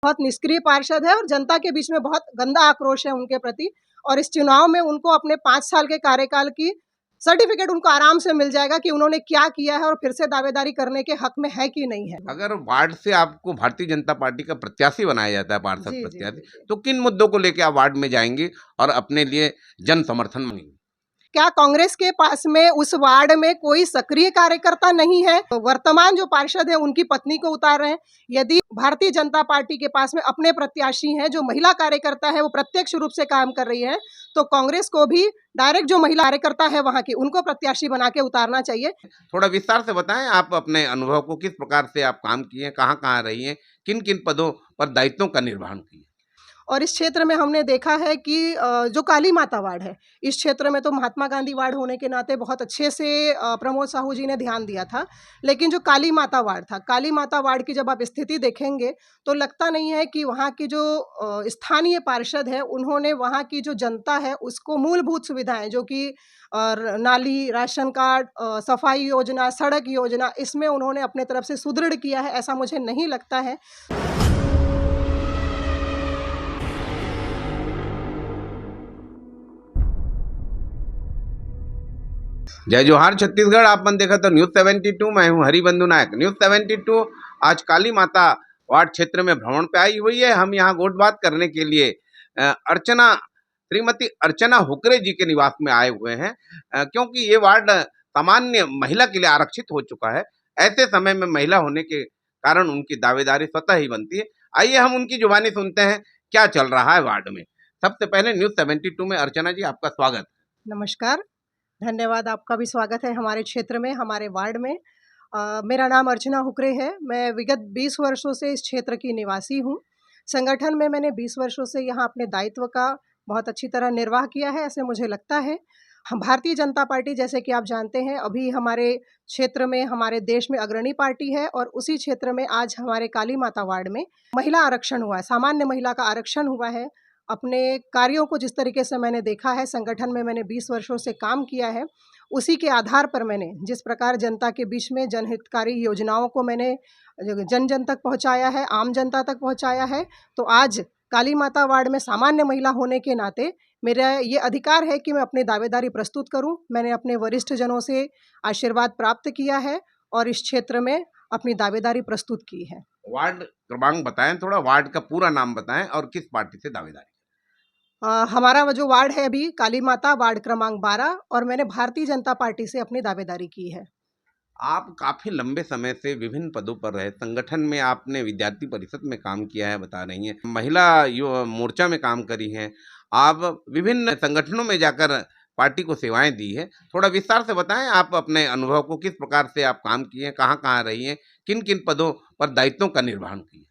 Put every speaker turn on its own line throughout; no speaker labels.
बहुत निष्क्रिय पार्षद है और जनता के बीच में बहुत गंदा आक्रोश है उनके प्रति। और इस चुनाव में उनको अपने 5 साल के कार्यकाल की सर्टिफिकेट उनको आराम से मिल जाएगा कि उन्होंने क्या किया है और फिर से दावेदारी करने के हक में है कि नहीं है।
अगर वार्ड से आपको भारतीय जनता पार्टी का प्रत्याशी बनाया जाता है, पार्षद
जी,
प्रत्याशी, तो किन मुद्दों को लेकर आप वार्ड में जाएंगे और अपने लिए जन समर्थन मांगेंगे?
क्या कांग्रेस के पास में उस वार्ड में कोई सक्रिय कार्यकर्ता नहीं है? तो वर्तमान जो पार्षद है उनकी पत्नी को उतार रहे हैं। यदि भारतीय जनता पार्टी के पास में अपने प्रत्याशी हैं, जो महिला कार्यकर्ता है वो प्रत्यक्ष रूप से काम कर रही है, तो कांग्रेस को भी डायरेक्ट जो महिला कार्यकर्ता है वहां की उनको प्रत्याशी बना के उतारना चाहिए।
थोड़ा विस्तार से बताएं आप अपने अनुभव को, किस प्रकार से आप काम किए, कहाँ कहाँ रही हैं, किन किन पदों पर दायित्वों का निर्वहन किया।
और इस क्षेत्र में हमने देखा है कि जो काली माता वार्ड है, इस क्षेत्र में तो महात्मा गांधी वार्ड होने के नाते बहुत अच्छे से प्रमोद साहू जी ने ध्यान दिया था। लेकिन जो काली माता वार्ड था, काली माता वार्ड की जब आप स्थिति देखेंगे तो लगता नहीं है कि वहाँ की जो स्थानीय पार्षद है उन्होंने वहाँ की जो जनता है उसको मूलभूत सुविधाएं जो कि नाली, राशन कार्ड, सफाई योजना, सड़क योजना, इसमें उन्होंने अपने तरफ से सुदृढ़ किया है, ऐसा मुझे नहीं लगता है।
जय जोहार छत्तीसगढ़। आपने देखा तो न्यूज़ 72, मैं हूं हरिबंधु नायक। न्यूज़ 72 आज काली माता वार्ड क्षेत्र में भ्रमण पे आई हुई है। हम यहां गोट बात करने के लिए श्रीमती अर्चना हुक्रे जी के निवास में आए हुए हैं, क्योंकि ये वार्ड सामान्य महिला के लिए आरक्षित हो चुका है। ऐसे समय में महिला होने के कारण उनकी दावेदारी स्वतः ही बनती है। आइए हम उनकी जुबानी सुनते हैं क्या चल रहा है वार्ड में। सबसे पहले न्यूज़ 72 में अर्चना जी आपका स्वागत।
नमस्कार, धन्यवाद। आपका भी स्वागत है हमारे क्षेत्र में, हमारे वार्ड में। मेरा नाम अर्चना हुक्रे है। मैं विगत 20 वर्षों से इस क्षेत्र की निवासी हूँ। संगठन में मैंने 20 वर्षों से यहाँ अपने दायित्व का बहुत अच्छी तरह निर्वाह किया है, ऐसे मुझे लगता है। हम भारतीय जनता पार्टी, जैसे कि आप जानते हैं, अभी हमारे क्षेत्र में, हमारे देश में अग्रणी पार्टी है और उसी क्षेत्र में आज हमारे काली माता वार्ड में महिला आरक्षण हुआ है, सामान्य महिला का आरक्षण हुआ है। अपने कार्यों को जिस तरीके से मैंने देखा है, संगठन में मैंने 20 वर्षों से काम किया है, उसी के आधार पर मैंने जिस प्रकार जनता के बीच में जनहितकारी योजनाओं को मैंने जन जन तक पहुंचाया है, आम जनता तक पहुंचाया है, तो आज काली माता वार्ड में सामान्य महिला होने के नाते मेरा ये अधिकार है कि मैं अपनी दावेदारी प्रस्तुत करूं। मैंने अपने वरिष्ठ जनों से आशीर्वाद प्राप्त किया है और इस क्षेत्र में अपनी दावेदारी प्रस्तुत की है।
वार्ड क्रमांक बताएं, थोड़ा वार्ड का पूरा नाम बताएं और किस पार्टी से दावेदारी।
हमारा वो जो वार्ड है अभी काली माता वार्ड क्रमांक 12 और मैंने भारतीय जनता पार्टी से अपनी दावेदारी की है।
आप काफी लंबे समय से विभिन्न पदों पर रहे, संगठन में आपने विद्यार्थी परिषद में काम किया है, बता रही हैं, महिला मोर्चा में काम करी हैं, आप विभिन्न संगठनों में जाकर पार्टी को सेवाएं दी है। थोड़ा विस्तार से बताएं आप अपने अनुभव को, किस प्रकार से आप काम किए हैं, कहाँ कहाँ रही हैं, किन किन पदों पर दायित्वों का निर्वहन किया।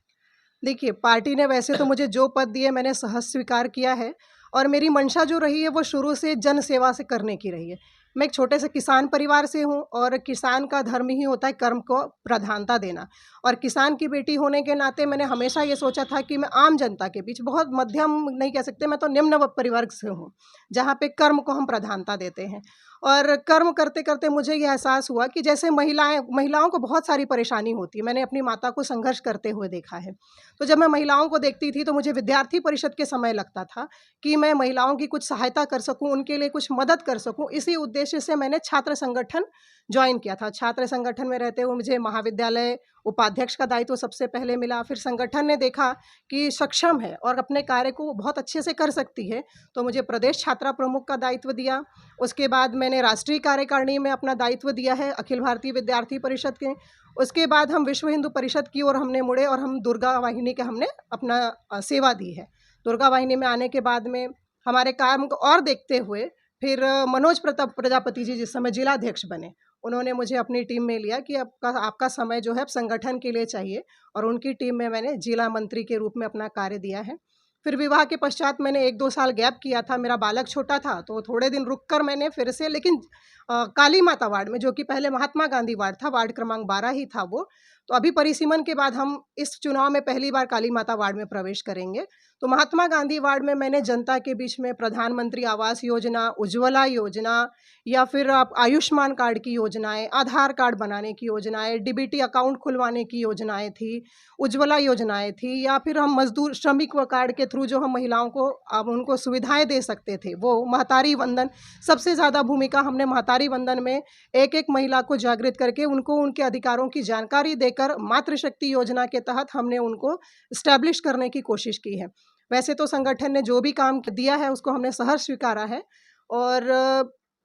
देखिए, पार्टी ने वैसे तो मुझे जो पद दिए मैंने सहज स्वीकार किया है और मेरी मंशा जो रही है वो शुरू से जन सेवा से करने की रही है। मैं एक छोटे से किसान परिवार से हूँ और किसान का धर्म ही होता है कर्म को प्रधानता देना। और किसान की बेटी होने के नाते मैंने हमेशा ये सोचा था कि मैं आम जनता के बीच, बहुत मध्यम नहीं कह सकते, मैं तो निम्न परिवर्ग से हूँ, जहाँ पे कर्म को हम प्रधानता देते हैं। और कर्म करते करते मुझे ये एहसास हुआ कि जैसे महिलाओं को बहुत सारी परेशानी होती है। मैंने अपनी माता को संघर्ष करते हुए देखा है। तो जब मैं महिलाओं को देखती थी तो मुझे विद्यार्थी परिषद के समय लगता था कि मैं महिलाओं की कुछ सहायता कर सकूं, उनके लिए कुछ मदद कर सकूं। इसी उद्देश्य से मैंने छात्र संगठन ज्वाइन किया था। छात्र संगठन में रहते हुए मुझे महाविद्यालय उपाध्यक्ष का दायित्व सबसे पहले मिला। फिर संगठन ने देखा कि सक्षम है और अपने कार्य को बहुत अच्छे से कर सकती है, तो मुझे प्रदेश छात्रा प्रमुख का दायित्व दिया। उसके बाद मैंने राष्ट्रीय कार्यकारिणी में अपना दायित्व दिया है अखिल भारतीय विद्यार्थी परिषद के। उसके बाद हम विश्व हिंदू परिषद की ओर हमने मुड़े और हम दुर्गा वाहिनी के हमने अपना सेवा दी है। दुर्गा वाहिनी में आने के बाद में हमारे काम को और देखते हुए फिर मनोज प्रताप प्रजापति जी जिस समय जिलाध्यक्ष बने, उन्होंने मुझे अपनी टीम में लिया कि आपका समय जो है संगठन के लिए चाहिए, और उनकी टीम में मैंने जिला मंत्री के रूप में अपना कार्य दिया है। फिर विवाह के पश्चात मैंने 1-2 साल गैप किया था, मेरा बालक छोटा था तो थोड़े दिन रुक कर मैंने फिर से, लेकिन काली माता वार्ड में, जो कि पहले महात्मा गांधी वार्ड था, वार्ड क्रमांक 12 ही था वो, तो अभी परिसीमन के बाद हम इस चुनाव में पहली बार काली माता वार्ड में प्रवेश करेंगे। तो महात्मा गांधी वार्ड में मैंने जनता के बीच में प्रधानमंत्री आवास योजना, उज्ज्वला योजना या फिर आप आयुष्मान कार्ड की योजनाएं, आधार कार्ड बनाने की योजनाएं, डीबीटी अकाउंट खुलवाने की योजनाएं थी, उज्ज्वला योजनाएं थी, या फिर हम मजदूर श्रमिक व कार्ड के थ्रू जो हम महिलाओं को अब उनको सुविधाएं दे सकते थे, वो महतारी वंदन, सबसे ज़्यादा भूमिका हमने महतारी वंदन में एक एक महिला को जागृत करके उनको उनके अधिकारों की जानकारी देकर मातृशक्ति योजना के तहत हमने उनको इस्टेब्लिश करने की कोशिश की है। वैसे तो संगठन ने जो भी काम दिया है उसको हमने सहर्ष स्वीकारा है। और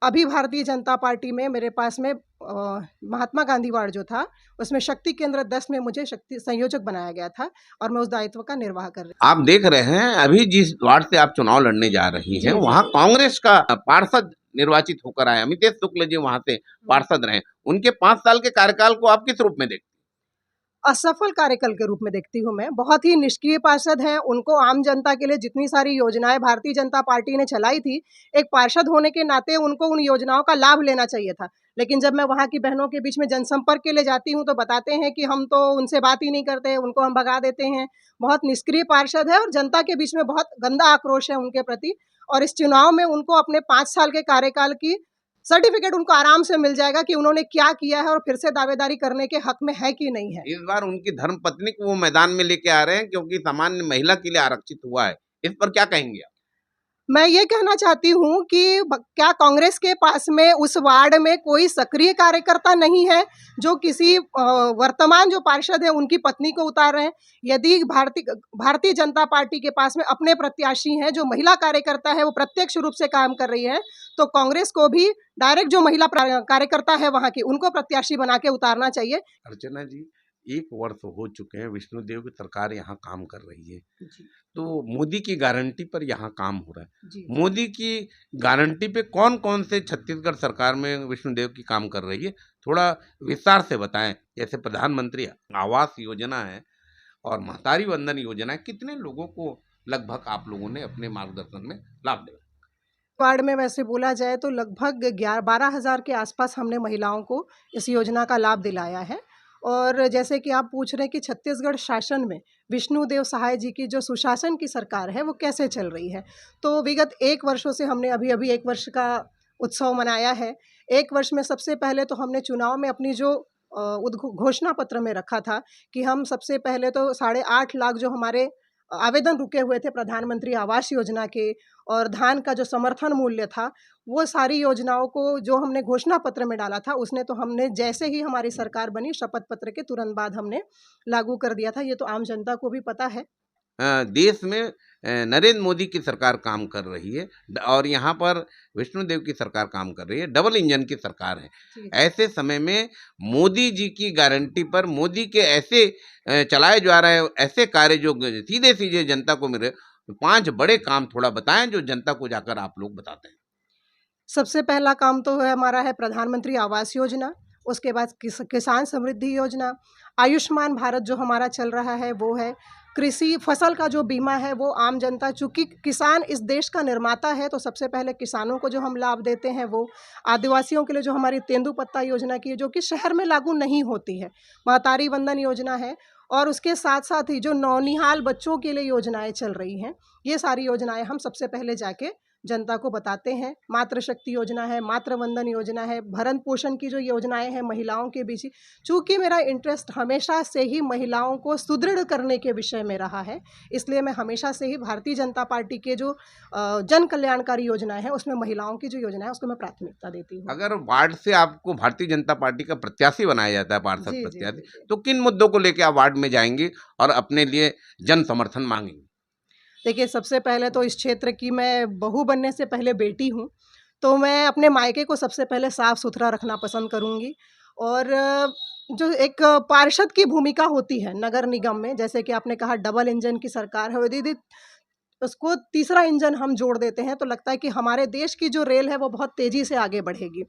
अभी भारतीय जनता पार्टी में मेरे पास में महात्मा गांधी वार्ड जो था उसमें शक्ति केंद्र 10 में मुझे शक्ति संयोजक बनाया गया था और मैं उस दायित्व का निर्वाह कर रही हूँ।
आप देख रहे हैं अभी जिस वार्ड से आप चुनाव लड़ने जा रही हैं वहाँ कांग्रेस का पार्षद निर्वाचित होकर आए अमितेश शुक्ल जी वहाँ से पार्षद रहे। उनके 5 साल के कार्यकाल को आप किस रूप में देखते हैं?
असफल कार्यकाल के रूप में देखती हूँ मैं। बहुत ही निष्क्रिय पार्षद हैं। उनको आम जनता के लिए जितनी सारी योजनाएं भारतीय जनता पार्टी ने चलाई थी, एक पार्षद होने के नाते उनको उन योजनाओं का लाभ लेना चाहिए था। लेकिन जब मैं वहाँ की बहनों के बीच में जनसंपर्क के लिए जाती हूँ तो बताते हैं कि हम तो उनसे बात ही नहीं करते, उनको हम भगा देते हैं। बहुत निष्क्रिय पार्षद है और जनता के बीच में बहुत गंदा आक्रोश है उनके प्रति। और इस चुनाव में उनको अपने 5 साल के कार्यकाल की सर्टिफिकेट उनको आराम से मिल जाएगा कि उन्होंने क्या किया है और फिर से दावेदारी करने के हक में है कि नहीं है।
इस बार उनकी धर्मपत्नी को वो मैदान में लेके आ रहे हैं क्योंकि सामान्य महिला के लिए आरक्षित हुआ है। इस पर क्या कहेंगे आप?
मैं ये कहना चाहती हूँ कि क्या कांग्रेस के पास में उस वार्ड में कोई सक्रिय कार्यकर्ता नहीं है जो किसी वर्तमान जो पार्षद है उनकी पत्नी को उतार रहे हैं? यदि भारतीय जनता पार्टी के पास में अपने प्रत्याशी हैं जो महिला कार्यकर्ता है वो प्रत्यक्ष रूप से काम कर रही है, तो कांग्रेस को भी डायरेक्ट जो महिला कार्यकर्ता है वहाँ की उनको प्रत्याशी बना के उतारना चाहिए।
अर्चना जी, 1 वर्ष हो चुके हैं विष्णुदेव की सरकार यहाँ काम कर रही है
जी।
तो मोदी की गारंटी पर यहाँ काम हो रहा है।
जी।
मोदी की गारंटी पे कौन कौन से छत्तीसगढ़ सरकार में विष्णुदेव की काम कर रही है, थोड़ा विस्तार से बताएं। जैसे प्रधानमंत्री आवास योजना है और महतारी वंदन योजना है, कितने लोगों को लगभग आप लोगों ने अपने मार्गदर्शन में लाभ दिया?
वार्ड में वैसे बोला जाए तो लगभग 12,000 के आसपास हमने महिलाओं को इस योजना का लाभ दिलाया है। और जैसे कि आप पूछ रहे हैं कि छत्तीसगढ़ शासन में विष्णुदेव सहाय जी की जो सुशासन की सरकार है वो कैसे चल रही है, तो विगत 1 वर्षों से हमने अभी 1 वर्ष का उत्सव मनाया है। 1 वर्ष में सबसे पहले तो हमने चुनाव में अपनी जो घोषणा पत्र में रखा था कि हम सबसे पहले तो 8.5 लाख जो हमारे आवेदन रुके हुए थे प्रधानमंत्री आवास योजना के और धान का जो समर्थन मूल्य था, वो सारी योजनाओं को जो हमने घोषणा पत्र में डाला था उसने तो हमने जैसे ही हमारी सरकार बनी शपथ पत्र के तुरंत बाद हमने लागू कर दिया था। ये तो आम जनता को भी पता है।
देश में नरेंद्र मोदी की सरकार काम कर रही है और यहाँ पर विष्णुदेव की सरकार काम कर रही है, डबल इंजन की सरकार है। ऐसे समय में मोदी जी की गारंटी पर मोदी के ऐसे चलाए जा रहे ऐसे कार्य जो सीधे सीधे जनता को मिल रहे, 5 बड़े काम थोड़ा बताएं जो जनता को जाकर आप लोग बताते हैं।
सबसे पहला काम तो है हमारा है प्रधानमंत्री आवास योजना, उसके बाद किसान समृद्धि योजना, आयुष्मान भारत जो हमारा चल रहा है वो है, कृषि फसल का जो बीमा है वो आम जनता, चूँकि किसान इस देश का निर्माता है तो सबसे पहले किसानों को जो हम लाभ देते हैं वो, आदिवासियों के लिए जो हमारी तेंदुपत्ता योजना की जो कि शहर में लागू नहीं होती है, महतारी वंदन योजना है, और उसके साथ साथ ही जो नौनिहाल बच्चों के लिए योजनाएं चल रही हैं, ये सारी योजनाएं हम सबसे पहले जाके जनता को बताते हैं। मातृशक्ति योजना है, मातृ वंदन योजना है, भरण पोषण की जो योजनाएं हैं महिलाओं के बीच, चूँकि मेरा इंटरेस्ट हमेशा से ही महिलाओं को सुदृढ़ करने के विषय में रहा है, इसलिए मैं हमेशा से ही भारतीय जनता पार्टी के जो जन कल्याणकारी योजनाएं हैं उसमें महिलाओं की जो योजना है उसको मैं प्राथमिकता देती हूँ।
अगर वार्ड से आपको भारतीय जनता पार्टी का प्रत्याशी बनाया जाता है, पार्षद प्रत्याशी, तो किन मुद्दों को लेकर आप वार्ड में जाएंगे और अपने लिए जन समर्थन मांगेंगे?
देखिए, सबसे पहले तो इस क्षेत्र की मैं बहू बनने से पहले बेटी हूँ, तो मैं अपने मायके को सबसे पहले साफ़ सुथरा रखना पसंद करूँगी। और जो एक पार्षद की भूमिका होती है नगर निगम में, जैसे कि आपने कहा डबल इंजन की सरकार है, यदि उसको तीसरा इंजन हम जोड़ देते हैं तो लगता है कि हमारे देश की जो रेल है वो बहुत तेज़ी से आगे बढ़ेगी।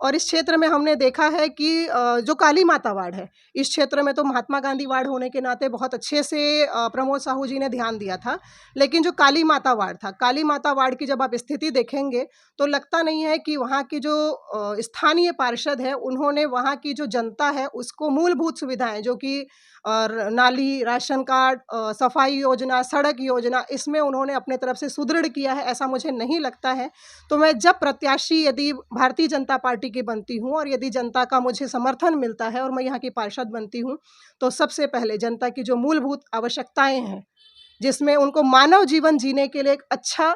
और इस क्षेत्र में हमने देखा है कि जो काली माता वार्ड है, इस क्षेत्र में तो महात्मा गांधी वार्ड होने के नाते बहुत अच्छे से प्रमोद साहू जी ने ध्यान दिया था। लेकिन जो काली माता वार्ड था, काली माता वार्ड की जब आप स्थिति देखेंगे तो लगता नहीं है कि वहाँ की जो स्थानीय पार्षद है, उन्होंने वहाँ की जो जनता है उसको मूलभूत सुविधाएँ जो कि और नाली, राशन कार्ड, सफाई योजना, सड़क योजना, इसमें उन्होंने अपने तरफ से सुदृढ़ किया है, ऐसा मुझे नहीं लगता है। तो मैं जब प्रत्याशी यदि भारतीय जनता पार्टी की बनती हूँ और यदि जनता का मुझे समर्थन मिलता है और मैं यहाँ की पार्षद बनती हूँ, तो सबसे पहले जनता की जो मूलभूत आवश्यकताएँ हैं, जिसमें उनको मानव जीवन जीने के लिए एक अच्छा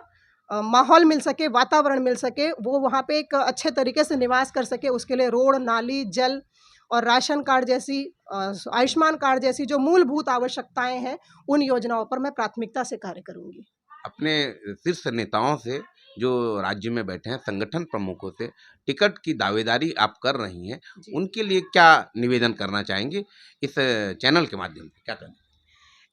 माहौल मिल सके, वातावरण मिल सके, वो वहाँ पे एक अच्छे तरीके से निवास कर सके, उसके लिए रोड, नाली, जल और राशन कार्ड जैसी आयुष्मान कार्ड जैसी जो मूलभूत आवश्यकताएँ हैं, उन योजनाओं पर मैं प्राथमिकता से कार्य करूँगी।
अपने शीर्ष नेताओं से जो राज्य में बैठे हैं, संगठन प्रमुखों से टिकट की दावेदारी आप कर रही हैं,
जी।
उनके लिए क्या निवेदन करना चाहेंगे इस चैनल के माध्यम से? क्या कहेंगे?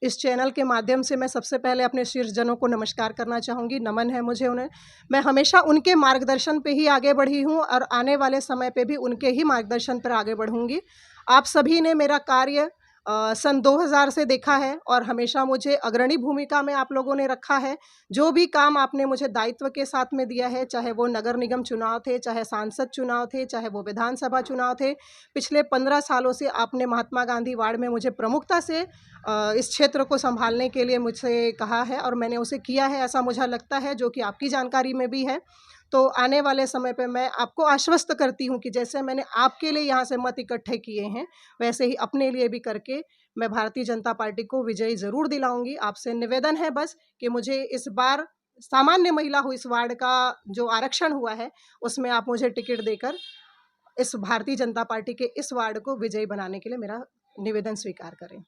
इस चैनल के माध्यम से मैं सबसे पहले अपने शीर्षजनों को नमस्कार करना चाहूँगी, नमन है मुझे उन्हें। मैं हमेशा उनके मार्गदर्शन पे ही आगे बढ़ी हूँ और आने वाले समय पे भी उनके ही मार्गदर्शन पर आगे बढ़ूँगी। आप सभी ने मेरा कार्य सन 2000 से देखा है और हमेशा मुझे अग्रणी भूमिका में आप लोगों ने रखा है। जो भी काम आपने मुझे दायित्व के साथ में दिया है, चाहे वो नगर निगम चुनाव थे, चाहे सांसद चुनाव थे, चाहे वो विधानसभा चुनाव थे, पिछले 15 सालों से आपने महात्मा गांधी वार्ड में मुझे प्रमुखता से इस क्षेत्र को संभालने के लिए मुझसे कहा है और मैंने उसे किया है, ऐसा मुझे लगता है, जो कि आपकी जानकारी में भी है। तो आने वाले समय पे मैं आपको आश्वस्त करती हूँ कि जैसे मैंने आपके लिए यहाँ से मत इकट्ठे किए हैं, वैसे ही अपने लिए भी करके मैं भारतीय जनता पार्टी को विजयी ज़रूर दिलाऊँगी। आपसे निवेदन है बस कि मुझे इस बार सामान्य महिला हूँ, इस वार्ड का जो आरक्षण हुआ है, उसमें आप मुझे टिकट देकर इस भारतीय जनता पार्टी के इस वार्ड को विजयी बनाने के लिए मेरा निवेदन स्वीकार करें।